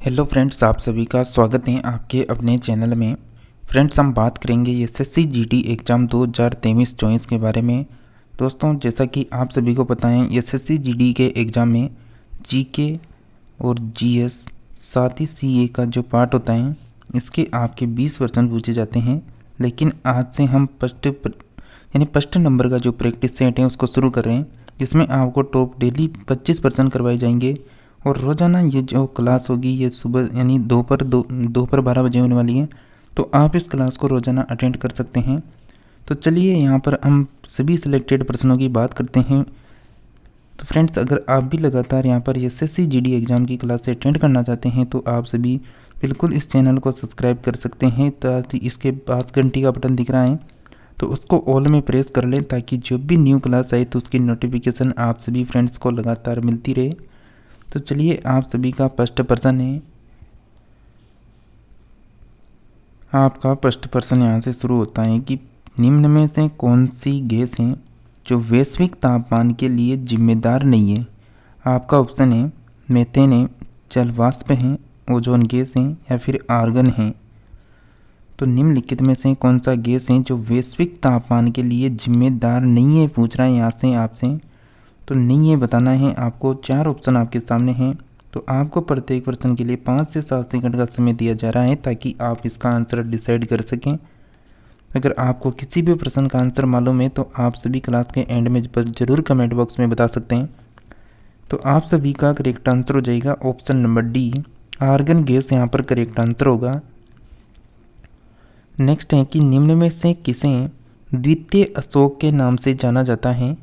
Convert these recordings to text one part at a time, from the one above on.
Hello friends, आप सभी का स्वागत है आपके अपने चैनल में। फ्रेंड्स, हम बात करेंगे एसएससी जीडी एग्ज़ाम 2023-24 के बारे में। दोस्तों, जैसा कि आप सभी को पता है, एसएससी जीडी के एग्ज़ाम में जीके और जीएस साथ ही सीए का जो पार्ट होता है, इसके आपके 20% पूछे जाते हैं। लेकिन आज से हम फर्स्ट नंबर का जो प्रैक्टिस सेट है उसको शुरू कर रहे हैं, जिसमें आपको टॉप डेली 25% करवाए जाएंगे। और रोज़ाना ये जो क्लास होगी ये सुबह यानी दोपहर 12 बजे होने वाली है, तो आप इस क्लास को रोज़ाना अटेंड कर सकते हैं। तो चलिए यहाँ पर हम सभी सिलेक्टेड प्रश्नों की बात करते हैं। तो फ्रेंड्स, अगर आप भी लगातार यहाँ पर एसएससी जीडी एग्ज़ाम की क्लास से अटेंड करना चाहते हैं तो आप सभी बिल्कुल इस चैनल को सब्सक्राइब कर सकते हैं। ताकि इसके पास घंटी का बटन दिख रहा है तो उसको ऑल में प्रेस कर लें, ताकि जब भी न्यू क्लास आए तो उसकी नोटिफिकेशन आप सभी फ्रेंड्स को लगातार मिलती रहे। तो चलिए, आप सभी का फर्स्ट प्रश्न है। आपका फर्स्ट प्रश्न यहाँ से शुरू होता है कि निम्न में से कौन सी गैस है जो वैश्विक तापमान के लिए जिम्मेदार नहीं है। आपका ऑप्शन है मीथेन है, जल वाष्प है, ओजोन गैस है या फिर आर्गन है। तो निम्नलिखित में से कौन सा गैस है जो वैश्विक तापमान के लिए जिम्मेदार नहीं है, पूछ रहा है यहाँ से आपसे। तो नहीं है बताना है आपको। 4 ऑप्शन आपके सामने हैं, तो आपको प्रत्येक प्रश्न के लिए 5 से 7 सेकंड का समय दिया जा रहा है, ताकि आप इसका आंसर डिसाइड कर सकें। अगर आपको किसी भी प्रश्न का आंसर मालूम है तो आप सभी क्लास के एंड में ज़रूर कमेंट बॉक्स में बता सकते हैं। तो आप सभी का करेक्ट आंसर हो जाएगा option number D, argon gas यहाँ पर करेक्ट आंसर होगा। नेक्स्ट है कि निम्न में से किसे द्वितीय अशोक के नाम से जाना जाता है।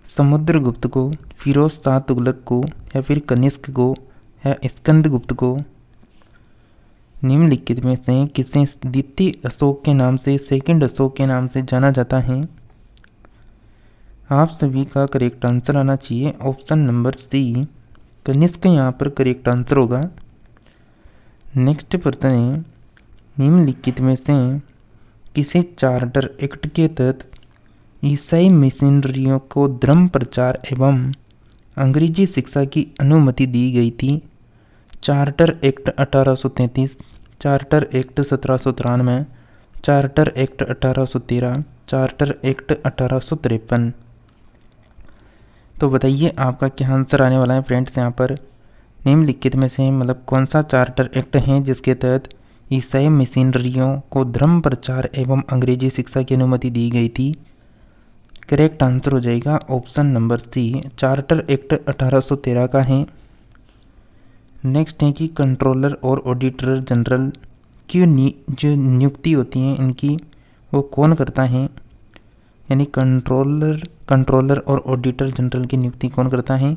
समुद्रगुप्त को, फिरोज शाह तुगलक को या फिर कनिष्क को या स्कंदगुप्त को। निम्नलिखित में से किसे द्वितीय अशोक के नाम से, सेकंड अशोक के नाम से जाना जाता है। आप सभी का करेक्ट आंसर आना चाहिए ऑप्शन नंबर सी, कनिष्क यहाँ पर करेक्ट आंसर होगा। नेक्स्ट प्रश्न है, निम्नलिखित में से किसे चार्टर एक्ट के तहत ईसाई मिशनरियों को धर्म प्रचार एवं अंग्रेजी शिक्षा की अनुमति दी गई थी। Charter act 1833, charter act 1793, charter act 1813, charter act 1853। तो बताइए आपका क्या आंसर आने वाला है फ्रेंड्स। यहाँ पर निम्नलिखित में से मतलब कौन सा चार्टर एक्ट है जिसके तहत ईसाई मिशनरियों को धर्म प्रचार एवं अंग्रेजी शिक्षा की अनुमति दी गई थी। करेक्ट आंसर हो जाएगा option number C, charter act 1813 का है। नेक्स्ट है कि कंट्रोलर और ऑडिटर जनरल की जो नियुक्ति होती है इनकी वो कौन करता है। यानी कंट्रोलर और ऑडिटर जनरल की नियुक्ति कौन करता है।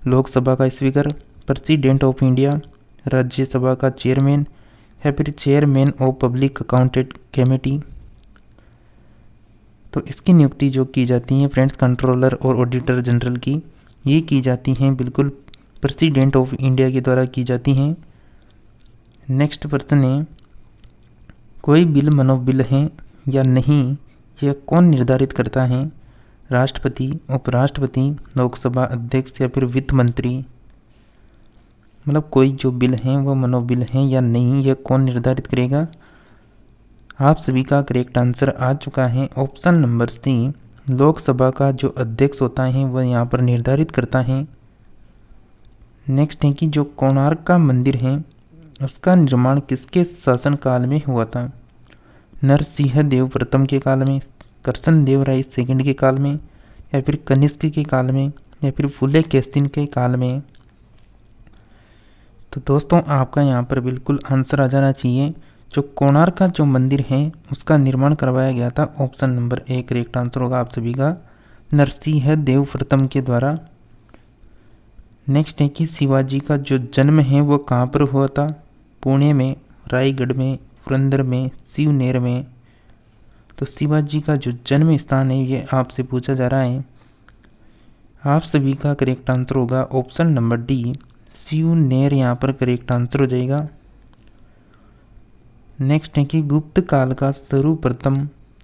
लोकसभा का speaker, president of India, Rajya Sabha का चेयरमैन या फिर chairman of public accountant committee. तो इसकी नियुक्ति जो की जाती है फ्रेंड्स, कंट्रोलर और ऑडिटर जनरल की, ये की जाती हैं बिल्कुल प्रेसिडेंट ऑफ इंडिया के द्वारा की जाती हैं। नेक्स्ट प्रश्न है, कोई बिल मनोबिल है या नहीं, यह कौन निर्धारित करता है। राष्ट्रपति, उपराष्ट्रपति, लोकसभा अध्यक्ष या फिर वित्त मंत्री। मतलब कोई जो बिल है वह मनोबिल है या नहीं, यह कौन निर्धारित करेगा। आप सभी का करेक्ट आंसर आ चुका है ऑप्शन नंबर सी, लोकसभा का जो अध्यक्ष होता है वह यहाँ पर निर्धारित करता है। नेक्स्ट है कि जो कोणार्क का मंदिर है उसका निर्माण किसके शासनकाल में हुआ था। नरसिंह देव प्रथम के काल में, कृष्ण देव राय सेकंड के काल में या फिर कनिष्क के काल में या फिर फुले केसिन के काल में। तो दोस्तों, आपका यहाँ पर बिल्कुल आंसर आ जाना चाहिए। जो कोणार्क का जो मंदिर है उसका निर्माण करवाया गया था, option number A correct answer होगा आप सभी का, नरसिंह देव प्रथम के द्वारा। नेक्स्ट है कि शिवाजी का जो जन्म है वो कहाँ पर हुआ था। पुणे में, रायगढ़ में, पुरंदर में, शिवनेर में। तो शिवाजी का जो जन्म स्थान है ये आपसे पूछा जा रहा है। आप सभी का करेक्ट आंसर होगा ऑप्शन नंबर डी, शिवनेर यहाँ पर करेक्ट आंसर हो जाएगा। नेक्स्ट है कि गुप्त काल का सर्वप्रथम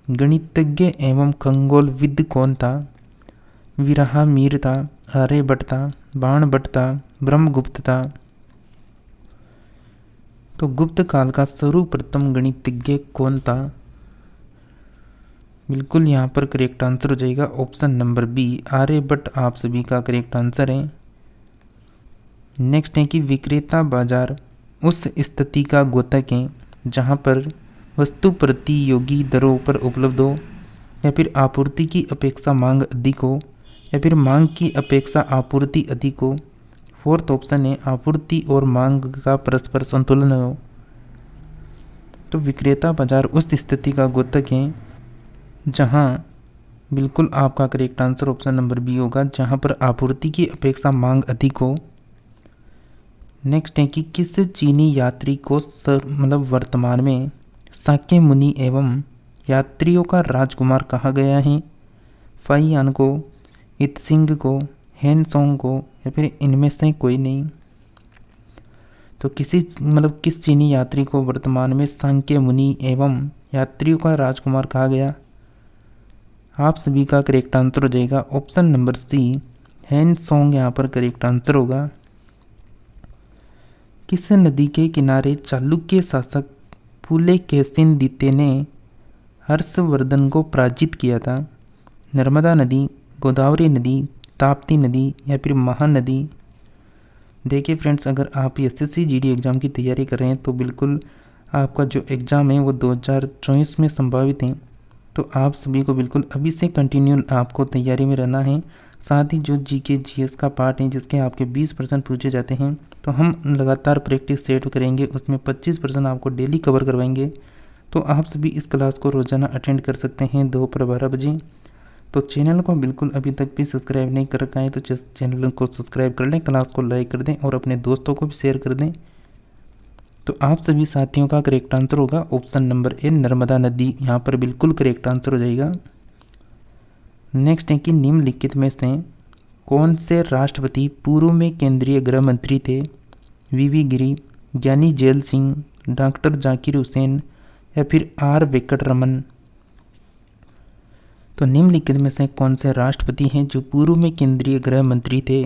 गणितज्ञ एवं खगोलविद कौन था। विराहमिहिर था, आर्यभट्ट था, बाणभट्ट था, ब्रह्मगुप्त था। तो गुप्त काल का सर्वप्रथम गणितज्ञ कौन था? बिल्कुल यहाँ पर करेक्ट आंसर हो जाएगा ऑप्शन नंबर बी, आर्यभट्ट आप सभी का करेक्ट आंसर है। नेक्स्ट है कि विक्रेता बाजार उस स्थिति का द्योतक है जहाँ पर वस्तु प्रतियोगी दरों पर उपलब्ध हो, या फिर आपूर्ति की अपेक्षा मांग अधिक हो, या फिर मांग की अपेक्षा आपूर्ति अधिक हो। फोर्थ ऑप्शन है आपूर्ति और मांग का परस्पर संतुलन हो। तो विक्रेता बाजार उस स्थिति का द्योतक है जहां, बिल्कुल आपका correct answer option number B होगा, जहां पर आपूर्ति की अपेक्षा मांग अधिक हो। नेक्स्ट है कि किस चीनी यात्री को वर्तमान में साक्य मुनि एवं यात्रियों का राजकुमार कहा गया है? फाइयान को, इत्सिंग को, हेनसोंग को, या फिर इनमें से कोई नहीं। तो किस चीनी यात्री को वर्तमान में सांख्य मुनि एवं यात्रियों का राजकुमार कहा गया? आप सभी का करेक्ट आंसर हो जाएगा ऑप्शन नंबर सी, हेनसोंग यहाँ पर करेक्ट आंसर होगा। किस नदी के किनारे चालुक्य शासक पुलकेशिन ने हर्षवर्धन को पराजित किया था? नर्मदा नदी, गोदावरी नदी, ताप्ती नदी, या फिर महानदी? देखिए फ्रेंड्स, अगर आप एसएससी जीडी एग्ज़ाम की तैयारी कर रहे हैं तो बिल्कुल आपका जो एग्ज़ाम है वो 2024 में संभावित है। तो आप सभी को बिल्कुल अभी से कंटिन्यू आपको तैयारी में रहना है। साथ ही जो जीके जीएस का पार्ट है जिसके आपके 20% पूछे जाते हैं, तो हम लगातार प्रैक्टिस सेट करेंगे, उसमें 25% आपको डेली कवर करवाएंगे। तो आप सभी इस क्लास को रोज़ाना अटेंड कर सकते हैं दोपहर 12 बजे। तो चैनल को बिल्कुल अभी तक भी सब्सक्राइब नहीं कर रखा है तो चैनल को सब्सक्राइब कर लें, क्लास को लाइक कर दें और अपने दोस्तों को भी शेयर कर दें। तो आप सभी साथियों का करेक्ट आंसर होगा ऑप्शन नंबर ए, नर्मदा नदी यहाँ पर बिल्कुल करेक्ट आंसर हो जाएगा। नेक्स्ट है कि निम्नलिखित में से कौन से राष्ट्रपति पूर्व में केंद्रीय गृह मंत्री थे? वीवी गिरी, ज्ञानी जेल सिंह, डॉक्टर जाकिर हुसैन, या फिर आर वेंकटरमन? तो निम्नलिखित में से कौन से राष्ट्रपति हैं जो पूर्व में केंद्रीय गृह मंत्री थे?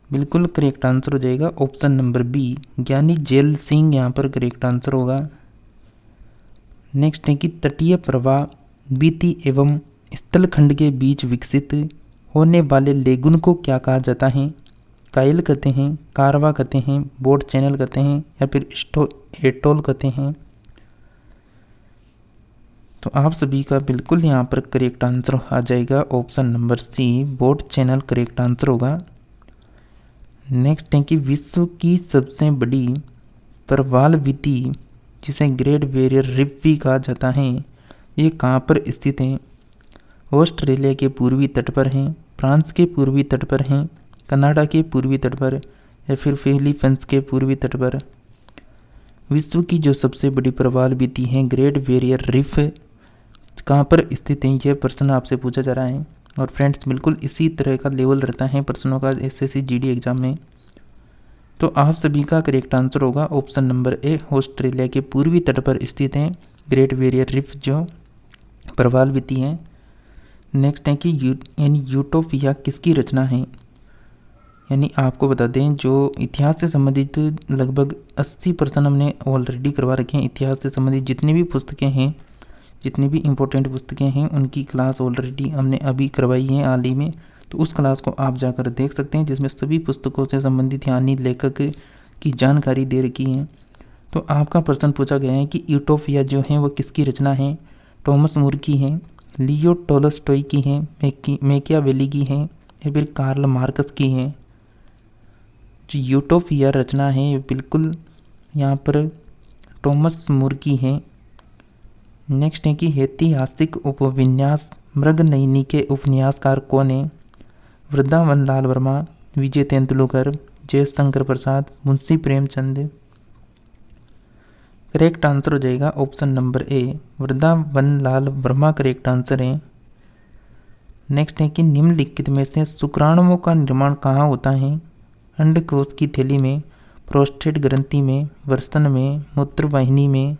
बिल्कुल करेक्ट आंसर हो जाएगा ऑप्शन नंबर बी, ज्ञानी जेल सिंह यहाँ पर करेक्ट आंसर होगा। नेक्स्ट है कि तटीय प्रवाह, बीती एवं स्थलखंड के बीच विकसित होने वाले लेगुन को क्या कहा जाता है? कायल कहते हैं, कारवा कहते हैं, बोट चैनल कहते हैं, या फिर एटोल कहते हैं? तो आप सभी का बिल्कुल यहाँ पर करेक्ट आंसर आ जाएगा option number C, boat channel correct answer होगा। नेक्स्ट है कि विश्व की सबसे बड़ी प्रवाल वीथी जिसे ग्रेट बैरियर रीफ भी कहा जाता है, ये कहाँ पर स्थित है? ऑस्ट्रेलिया के पूर्वी तट पर हैं, फ्रांस के पूर्वी तट पर हैं, कनाडा के पूर्वी तट पर, या फिर फिलीपींस के पूर्वी तट पर? विश्व की जो सबसे बड़ी प्रवाल वीथी है ग्रेट बैरियर रीफ कहाँ पर स्थित है, यह प्रश्न आपसे पूछा जा रहा है। और फ्रेंड्स बिल्कुल इसी तरह का लेवल रहता है प्रश्नों का एसएससी जीडी एग्जाम में। तो आप सभी का करेक्ट आंसर होगा ऑप्शन नंबर ए, ऑस्ट्रेलिया के पूर्वी तट पर स्थित है ग्रेट बैरियर रीफ जो प्रवाल वीथी है। नेक्स्ट है कि यूटोपिया किसकी रचना है? यानी आपको बता दें जो इतिहास से संबंधित लगभग 80% हमने ऑलरेडी करवा रखे हैं। इतिहास से संबंधित जितनी भी पुस्तकें हैं, जितनी भी इम्पोर्टेंट पुस्तकें हैं, उनकी क्लास ऑलरेडी हमने अभी करवाई है हाल ही में। तो उस क्लास को आप जाकर देख सकते हैं जिसमें सभी पुस्तकों से संबंधित यानी लेखक की जानकारी दे रखी है। तो आपका प्रश्न पूछा गया है कि यूटोपिया जो है वो किसकी रचना है? टॉमस मूर की है, लियो टॉलस्टॉय की है, मैकियावेली की है, या फिर कार्ल मार्क्स की है? जो यूटोपिया रचना है बिल्कुल यहाँ पर टॉमस मूर की है। नेक्स्ट है कि ऐतिहासिक उपन्यास मृगनयनी के उपन्यासकार कौन है? वृंदावन लाल वर्मा, विजय तेंदुलकर, जयशंकर प्रसाद, मुंशी प्रेमचंद? करेक्ट आंसर हो जाएगा option number A, Vrindavan Lal Verma correct answer है। नेक्स्ट है कि निम्नलिखित में से शुक्राणुओं का निर्माण कहाँ होता है? अंडकोश की थैली में, प्रोस्टेट ग्रंथि में, वृषण में, मूत्रवाहिनी में?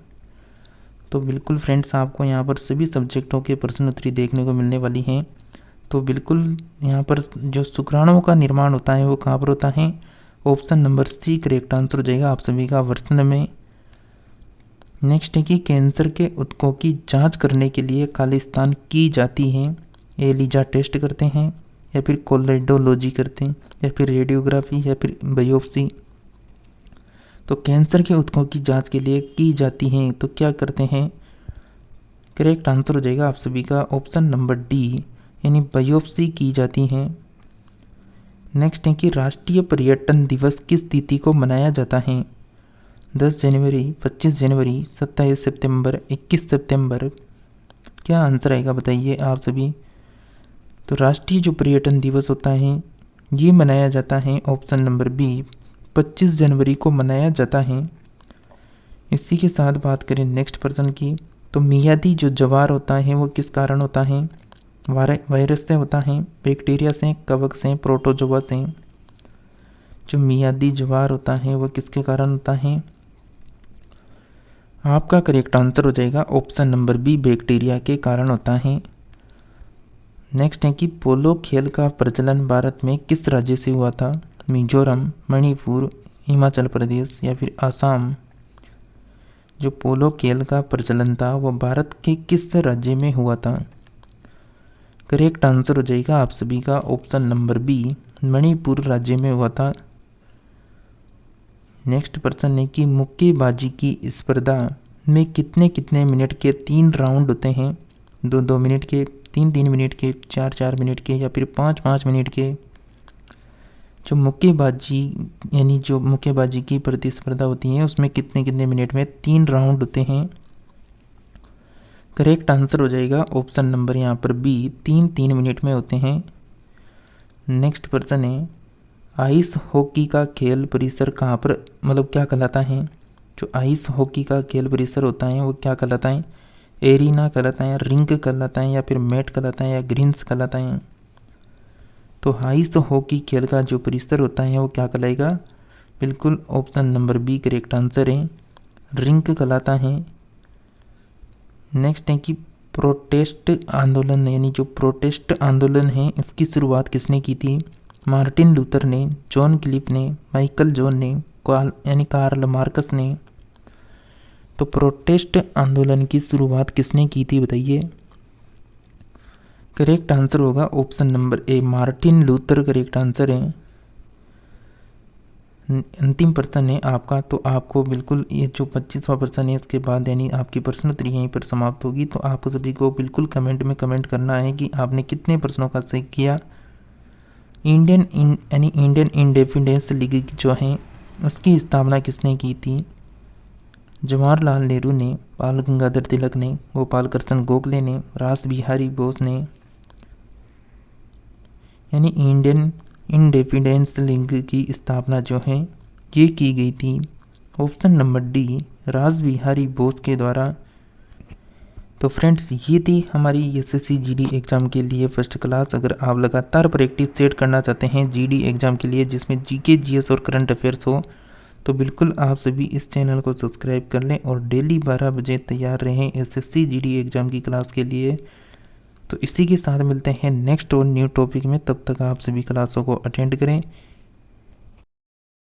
तो बिल्कुल फ्रेंड्स आपको यहाँ पर सभी सब्जेक्टों के प्रश्न उत्तरी देखने को मिलने वाली हैं। तो बिल्कुल यहाँ पर जो शुक्राणुओं का निर्माण होता है वो कहाँ पर होता है? Option number C correct answer हो जाएगा आप सभी का, वृषण में। नेक्स्ट है कि कैंसर के ऊतकों की जांच करने के लिए खालिस्तान की जाती है। एलिजा टेस्ट करते हैं, या फिर कोलेडोलॉजी करते हैं, या फिर रेडियोग्राफी, या फिर बायोप्सी। तो कैंसर के ऊतकों की जांच के लिए की जाती हैं तो क्या करते हैं? करेक्ट आंसर हो जाएगा आप सभी का ऑप्शन नंबर डी, यानी बायोप्सी की जाती हैं। नेक्स्ट है कि राष्ट्रीय पर्यटन दिवस किस तिथि को मनाया जाता है? 10 जनवरी, 25 जनवरी, 27 सितंबर, 21 सितंबर। क्या आंसर आएगा बताइए आप सभी। तो राष्ट्रीय जो पर्यटन दिवस होता है ये मनाया जाता है ऑप्शन नंबर बी, 25 जनवरी को मनाया जाता है। इसी के साथ बात करें नेक्स्ट पर्सन की, तो मियादी जो जवार होता है वो किस कारण होता है? वायरस से होता है, बैक्टीरिया से, कवक से, प्रोटोजोआ से। जो मियादी जवार होता है वो किसके कारण होता है? आपका करेक्ट आंसर हो जाएगा ऑप्शन नंबर बी, बैक्टीरिया के कारण होता है। नेक्स्ट है कि पोलो खेल का प्रचलन भारत में किस राज्य से हुआ था? मिजोरम, मणिपुर, हिमाचल प्रदेश, या फिर असम। जो पोलो खेल का प्रचलन था वो भारत के किस राज्य में हुआ था? करेक्ट आंसर हो जाएगा आप सभी का ऑप्शन नंबर बी, मणिपुर राज्य में हुआ था। नेक्स्ट पर्सन है कि मुक्केबाजी की स्पर्धा में कितने कितने मिनट के 3 राउंड होते हैं? 2-2 मिनट के, 3-3 मिनट के, 4-4 मिनट के, या फिर 5-5 मिनट के। जो मुक्केबाजी यानी जो मुक्केबाजी की प्रतिस्पर्धा होती है उसमें कितने कितने मिनट में 3 राउंड होते हैं? करेक्ट आंसर हो जाएगा ऑप्शन नंबर यहाँ पर बी, 3-3 मिनट में होते हैं। नेक्स्ट पर्सन है, आइस हॉकी का खेल परिसर कहाँ पर मतलब क्या कहलाता है? जो आइस हॉकी का खेल परिसर होता है वो क्या कहलाता है? एरिना कहलाता है, रिंक कहलाता है, या फिर मैट कहलाता है, या ग्रीन्स कहलाता है। तो आइस हॉकी खेल का जो परिसर होता है वो क्या कहलाएगा? बिल्कुल option number B correct answer है, रिंक कहलाता है। नेक्स्ट है कि प्रोटेस्ट आंदोलन यानी जो प्रोटेस्ट आंदोलन है इसकी शुरुआत किसने की थी? मार्टिन लूथर ने, जॉन क्लिफ ने, माइकल जॉन ने, यानी कार्ल मार्कस ने। तो प्रोटेस्ट आंदोलन की शुरुआत किसने की थी बताइए। करेक्ट आंसर होगा option number A, Martin Luther correct answer है। अंतिम प्रश्न है आपका, तो आपको बिल्कुल ये जो 25वां प्रश्न है इसके बाद यानी आपकी प्रश्नोत्तरी यहीं पर समाप्त होगी। तो आप सभी को बिल्कुल कमेंट में कमेंट करना है कि आपने कितने प्रश्नों का सही किया। इंडियन इंडिपेंडेंस लीग जो है उसकी स्थापना किसने की थी? जवाहरलाल नेहरू ने, बाल गंगाधर तिलक ने, गोपाल कृष्ण गोखले ने, रास बिहारी बोस ने। यानी इंडियन इंडिपेंडेंस लीग की स्थापना जो है ये की गई थी ऑप्शन नंबर डी, रास बिहारी बोस के द्वारा। तो फ्रेंड्स ये थी हमारी एसएससी जीडी एग्ज़ाम के लिए फर्स्ट क्लास। अगर आप लगातार प्रैक्टिस सेट करना चाहते हैं जीडी एग्ज़ाम के लिए जिसमें जीके, जीएस और करंट अफेयर्स हो, तो बिल्कुल आप सभी इस चैनल को सब्सक्राइब कर लें और डेली 12 बजे तैयार रहें एसएससी जीडी एग्ज़ाम की क्लास के लिए। तो इसी के साथ मिलते हैं नेक्स्ट और न्यू टॉपिक में, तब तक आप सभी क्लासों को अटेंड करें।